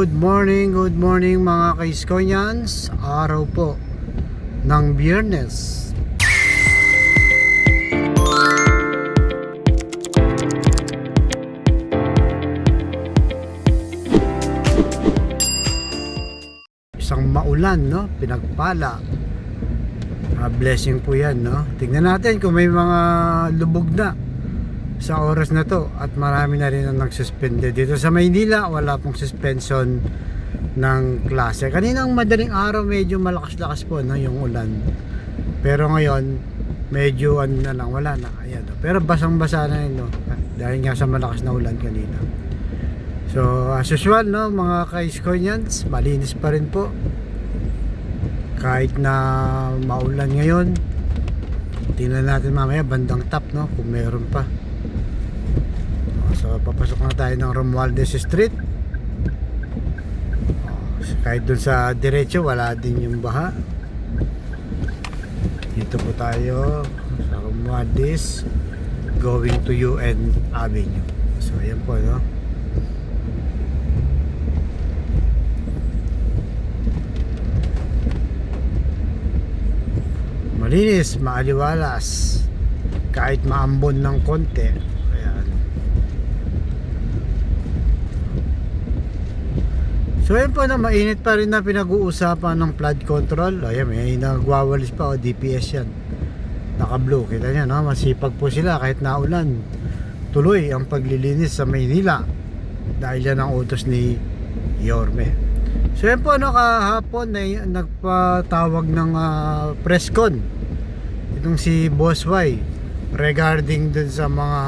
Good morning mga kaiskonyans. Araw po ng Biyernes. Isang maulan, no? Pinagpala. Blessing po yan, no? Tingnan natin kung may mga lubog na sa oras na to, at marami na rin ang nagsuspende dito sa Maynila. Wala pong suspension ng klase. Kaninang madaling araw medyo malakas-lakas po, no, yung ulan, pero ngayon medyo ano na lang, wala na. Ayan, no? Pero basang-basa na yun, no? Dahil nga sa malakas na ulan kanina. So as usual, no, mga kaiskonyans, malinis pa rin po kahit na maulan ngayon. Tingnan natin mamaya bandang top, no, kung meron pa. So papasok na tayo ng Romualdez Street. Kahit dun sa diretso wala din yung baha. Dito po tayo sa Romualdez going to UN Avenue. So ayan po, no. Malinis, maaliwalas, kahit maambon ng konti. Ayan. So yun po, na mainit pa rin na pinag-uusapan ng flood control. Ayan, may nagwawalis pa, o DPS yan, naka blue, kita nyo, no? Masipag po sila kahit naulan. Tuloy ang paglilinis sa Maynila dahil yan ang utos ni Yorme. So yun po, no, kahapon ay nagpatawag ng press con itong si Boss Y regarding dun sa mga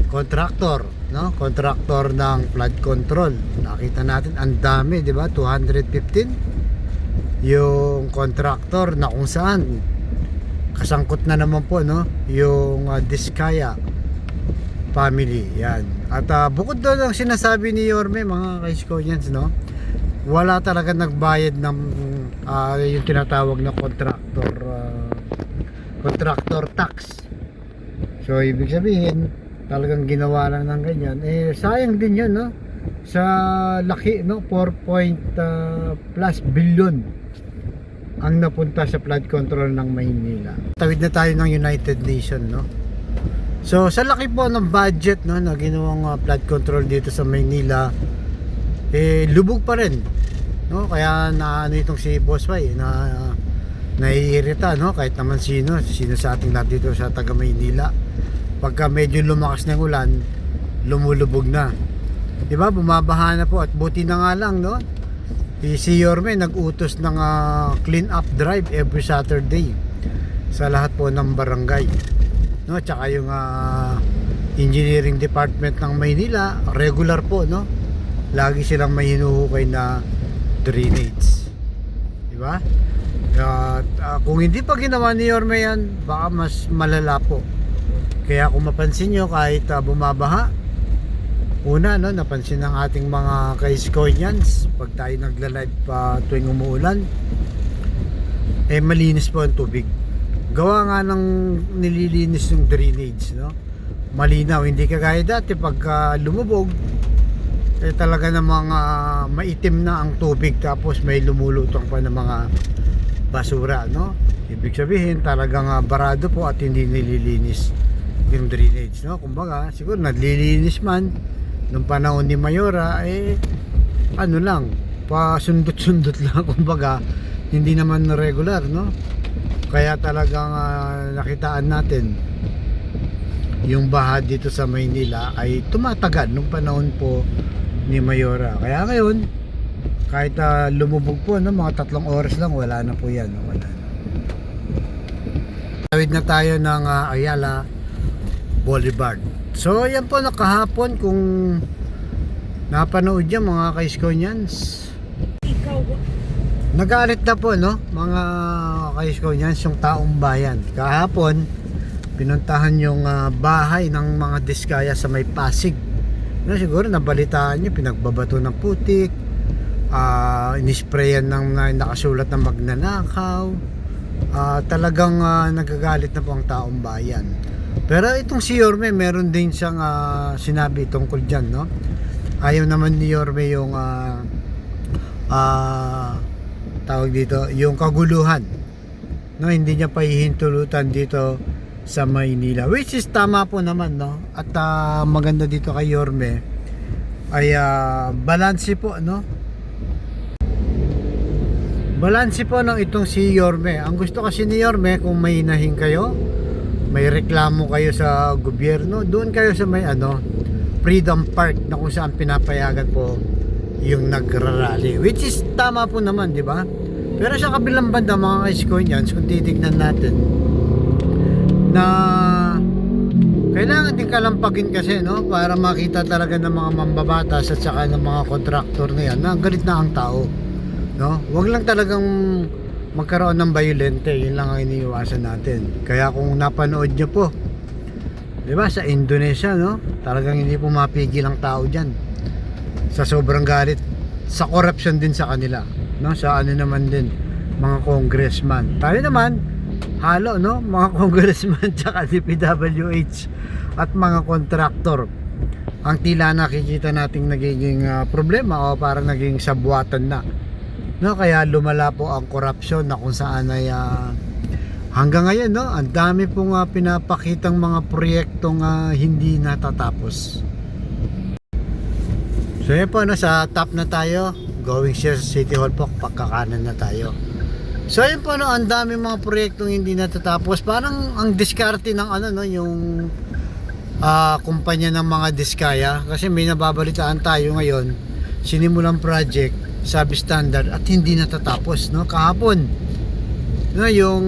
contractor, no? Contractor ng flood control. Nakita natin ang dami, di ba? 215 yung contractor na kung saan kasangkot na naman po, no, yung Diskaya family. Yan. At bukod doon ang sinasabi ni Yorme, mga kaiskonyans, no, wala talaga nagbayad ng yung tinatawag na contractor tax. So ibig sabihin talagang ginawa lang ng ganyan. Sayang din yun, no, sa laki, no, 4+ billion ang napunta sa flood control ng Maynila. Tawid na tayo ng United Nations, no. So sa laki po ng budget, no, na ginawang flood control dito sa Maynila, lubog pa rin, no. Kaya na ano itong si Boss Y na naiirita, no, kahit naman sino sa ating lahat dito sa taga Maynila, pagka medyo lumakas ng ulan, lumulubog na, di ba? Bumabaha na po, at buti na nga lang, no, si Yorme nag-utos ng clean up drive every Saturday sa lahat po ng barangay, no. Tsaka yung engineering department ng Maynila, regular po, no, lagi silang may hinuhukay na drainage, di ba? Kung hindi pa ginawa ni Yorme yan, baka mas malala po. Kaya kung mapansin nyo, kahit bumabaha, una, no, napansin ng ating mga kaiskonyans, pag tayo nagla-live pa tuwing umuulan, malinis po ang tubig. Gawa nga ng nililinis yung drainage, no, malinaw, hindi kagaya dati pag lumubog, talaga namang maitim na ang tubig, tapos may lumulutang pa ng mga basura, no. Ibig sabihin talagang barado po at hindi nililinis yung drainage, no. Kumbaga siguro naglilinis man nung panahon ni Mayora, ano lang, pasundot-sundot lang, kumbaga hindi naman regular, no. Kaya talagang nakitaan natin yung baha dito sa Maynila ay tumatagal nung panahon po ni Mayora. Kaya ngayon kahit lumubog po, no, mga 3 oras lang, wala na po yan, no? Wala na. Tawid na tayo ng Ayala Boulevard. So yan po, nakahapon, kung napanood yan mga kaiskonyans, nagalit na po, no, mga kaiskonyans, yung taong bayan. Kahapon pinuntahan yung bahay ng mga Diskaya sa may Pasig, no. Siguro nabalitaan nyo, pinagbabato ng putik, inisprayan ng nakasulat na magnanakaw. Talagang nagagalit na po ang taong bayan. Pero itong si Yorme, meron din siyang sinabi tungkol dyan, no. Ayaw naman ni Yorme yung tawag dito, yung kaguluhan, no? Hindi niya pahihintulutan dito sa Maynila, which is tama po naman, no? At maganda dito kay Yorme ay balanse po, no? Balanse po ng itong si Yorme. Ang gusto kasi ni Yorme, kung may hinahin kayo, may reklamo kayo sa gobyerno, doon kayo sa may Freedom Park, na kung saan pinapayagan po yung nagrarally, which is tama po naman, di ba? Pero sa kabilang banda, mga ka-Iskoyans, kung titignan natin na kailangan din kalampagin kasi, no, para makita talaga ng mga mambabatas at saka ng mga kontraktor na yan na galit na ang tao, no? Wag lang talagang magkaroon ng violente, yun lang ang iniiwasan natin. Kaya kung napanood nyo po, di ba, sa Indonesia, no, talagang hindi po mapigil ang tao dyan sa sobrang galit, sa corruption din sa kanila, no? Sa naman din, mga congressman. Tayo naman halo, no, mga congressman tsaka DPWH at mga kontraktor ang tila nakikita nating nagiging problema, o parang naging sabwatan na, no? Kaya lumala po ang corruption, na kung saan ay hanggang ngayon, no, ang dami pong pinapakitang mga proyektong hindi natatapos. So yun po, no, sa top na tayo, going siya sa City Hall po, pagkakanan na tayo. So yun po, no, ang dami mga proyektong hindi natatapos. Parang ang diskarte ng no, yung kumpanya ng mga diskaya, kasi may nababalitaan tayo ngayon, sinimulang project, sabi standard, at hindi natatapos, no? Kahapon, no, yung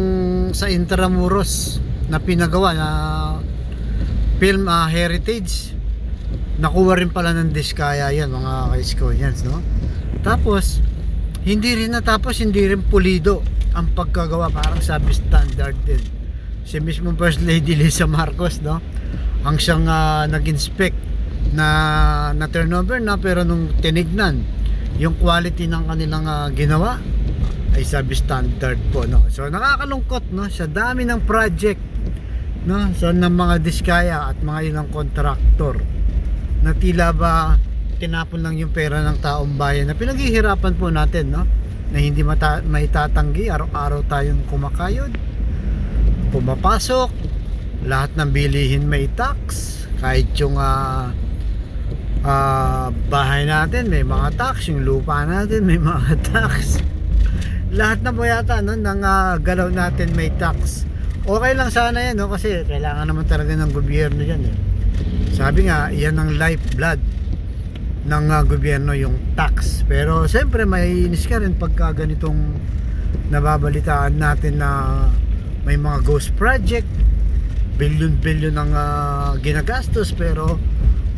sa Intramuros na pinagawa na film heritage, nakuha rin pala ng diskaya yan, mga ka-Iskoyans, no? Tapos hindi rin natapos, hindi rin pulido ang pagkagawa, parang sabi standard din. Si mismo First Lady Lisa Marcos, no, ang siyang nag-inspect na turnover na, pero nung tinignan yung quality ng kanilang ginawa, ay sabi standard po, no. So nakakalungkot, no, sa dami ng project, no, so ng mga diskaya at mga ilang kontraktor, na tila ba tinapon lang yung pera ng taong bayan na pinaghihirapan po natin, no, na hindi maitatanggi. Araw-araw tayong kumakayod, pumapasok, lahat ng bilihin may tax, kahit yung bahay natin may mga tax, yung lupa natin may mga tax, lahat na po yata, no, ng galaw natin may tax. Okay lang sana yan, no, kasi kailangan naman talaga ng gobyerno yan, eh. Sabi nga, yan ang lifeblood ng gobyerno, yung tax. Pero siyempre may inis ka rin pagka ganitong nababalitaan natin na may mga ghost project, billion ang ginagastos, pero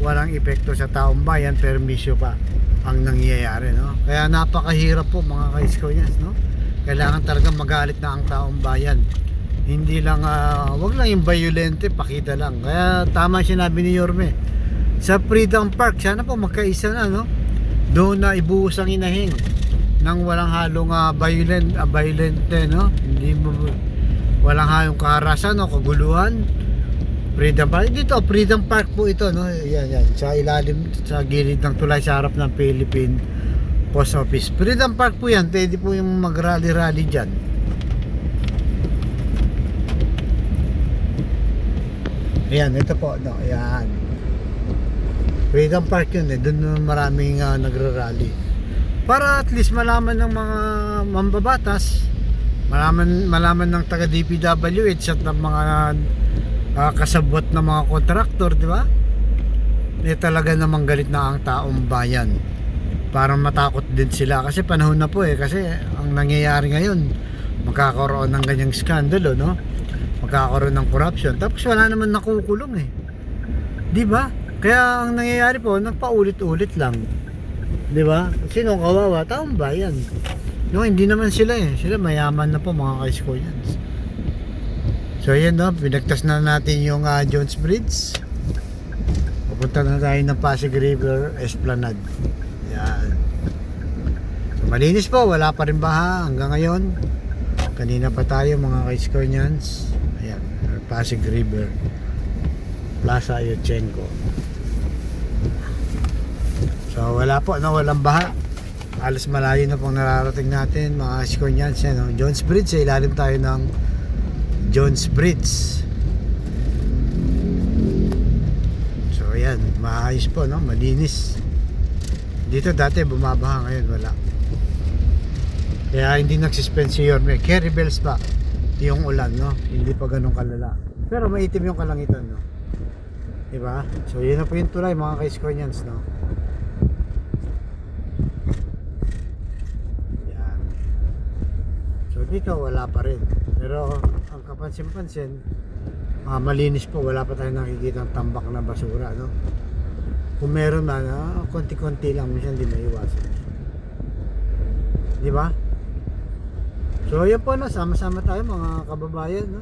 walang epekto sa taong bayan, permisyo pa ang nangyayari, no? Kaya napakahirap po, mga ka-Iskoyans, no? Kailangan talaga magalit na ang taong bayan. Hindi lang wag lang yung violente, pakita lang. Kaya tama sinabi ni Yorme, sa Freedom Park sana po magkaisa na, no? Doon na ibuhos ang inahing nang walang halong violente, no? Hindi mo, walang halong kaharasan o kaguluhan. Freedom Park dito, Freedom Park po ito, no? Yan sa ilalim, sa gilid ng tulay sa harap ng Philippine Post Office. Freedom Park po yan, pwede po yung mag-rally dyan. Ayan, ito po, no, ayan. Freedom Park yun, eh. Doon maraming nagra-rally. Para at least malaman ng mga mambabatas, malaman ng taga DPWH at ng mga kasabwat ng mga kontraktor, di ba? Eh talaga namang galit na ang taong bayan. Parang matakot din sila kasi panahon na po, eh. Kasi ang nangyayari ngayon, magkakaroon ng ganyang skandalo, no? Magkakaroon ng corruption, tapos wala naman nakukulong, eh, di ba? Kaya ang nangyayari po, nagpaulit-ulit lang, di ba? Sino kawawa? Taong bayan, no? Hindi naman sila, eh, sila mayaman na po, mga ka-Iskoyans. So yan, no, pinagtas na natin yung Jones Bridge, pupunta na tayo ng Pasig River Esplanade. Yan, so, malinis po, wala pa rin baha hanggang ngayon. Kanina pa tayo, mga ka-Iskoyans. Ayan, Pasig River Plaza Yotchenko. So wala po, no, walang baha. Halos malayo na pong nararating natin mga Iskonians, no? Jones Bridge, sa ilalim tayo ng Jones Bridge. So ayan, maayos po, no? Malinis. Dito dati bumabaha, ngayon wala. Kaya hindi nagsuspend si Yorme. Carry bells pa yung ulan, no? Hindi pa ganun kalala. Pero maitim yung kalangitan, no? Diba? So yun na po yung tulay mga ka-Iskonians, no? Yan. So dito wala pa rin. Pero ang kapansin-pansin, malinis po. Wala pa tayong nakikita ng tambak na basura, no? Kung meron man, konti-konti lang, minsan di maiwasan. Diba? So yun po, no? Sama-sama tayo mga kababayan, no?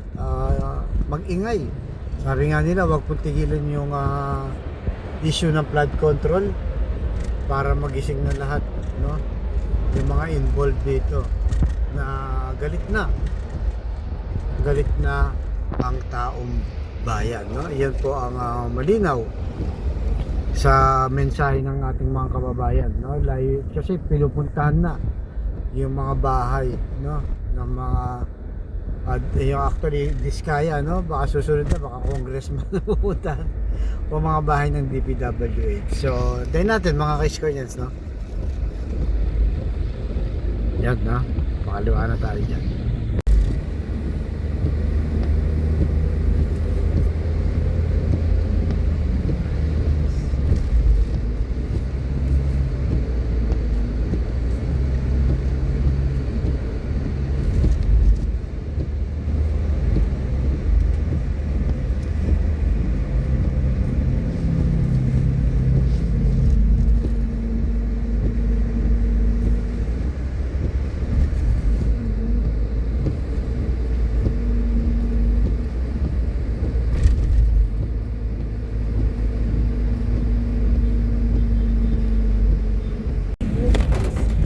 Mag-ingay. Sabi nga nila, wag pong tigilan yung issue ng flood control para magising na lahat, no? Yung mga involved dito na galit na ang taong bayan, no? Yan po ang malinaw sa mensahe ng ating mga kababayan, no? Kasi pinupuntahan na yung mga bahay, no, ng mga yung actually Diskaya, no, baka susunod na baka congressman na pupuntahan o mga bahay ng DPWH. So tayo natin mga ka-Iskonians, no, yan, no, pakaliwa na tayo dyan.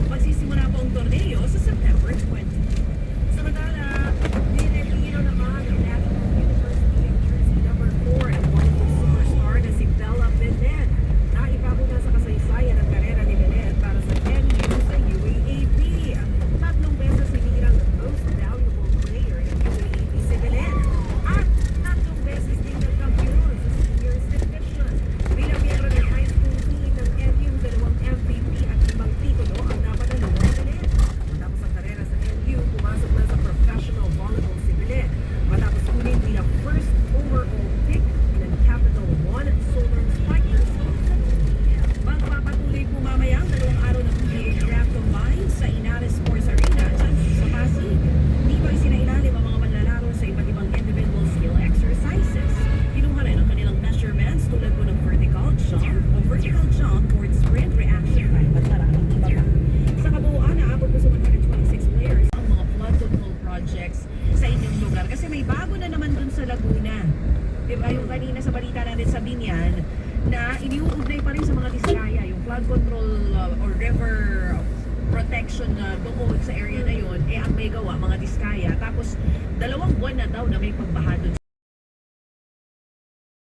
Magsisimula po ang torneo sa September 20. Samantala, niretiro naman ang National University of Jersey number 4 and wonderful superstar na si Bella Belen. Naipabot na sa kasaysayan ang karera ni Belen para sa NU sa UAAP. Tatlong beses nagiging most valuable player ng UAAP si Belen. At tatlong beses din nagkampiyon sa seniors division. Bilang miyembro ng high school team ng NU, 2 MVP at 5 titulo ang napadalo ng Belen. Matapos ang karera sa NU, pumasok na sa professional volleyball si Belen. Matapos kunin bilang first overall pick ng Capital One Southern Spikers sa PBL. Magpapatuloy po mamaya ang 2 araw ng PBA Draft Combine sa Inares Sports Arena dyan sa Pasig. Dito ay sinailalim ang mga manlalaro sa iba't ibang individual skill exercises. Kinuha rin ang kanilang measurements tulad po ng vertical jump, board sprint, reaction time at maraming iba pa. Sa kabuuan, naabot po sa 126 players ang mga flood control projects sa inyong lugar. Kasi may bago na naman dun sa Laguna. Diba yung kanina sa balita natin sa Binyan na iniuugnay pa rin sa mga Diskaya yung flood control or river protection na doon sa area na yon, ang may gawa mga Diskaya. Tapos 2 buwan na daw na may pagbaha dun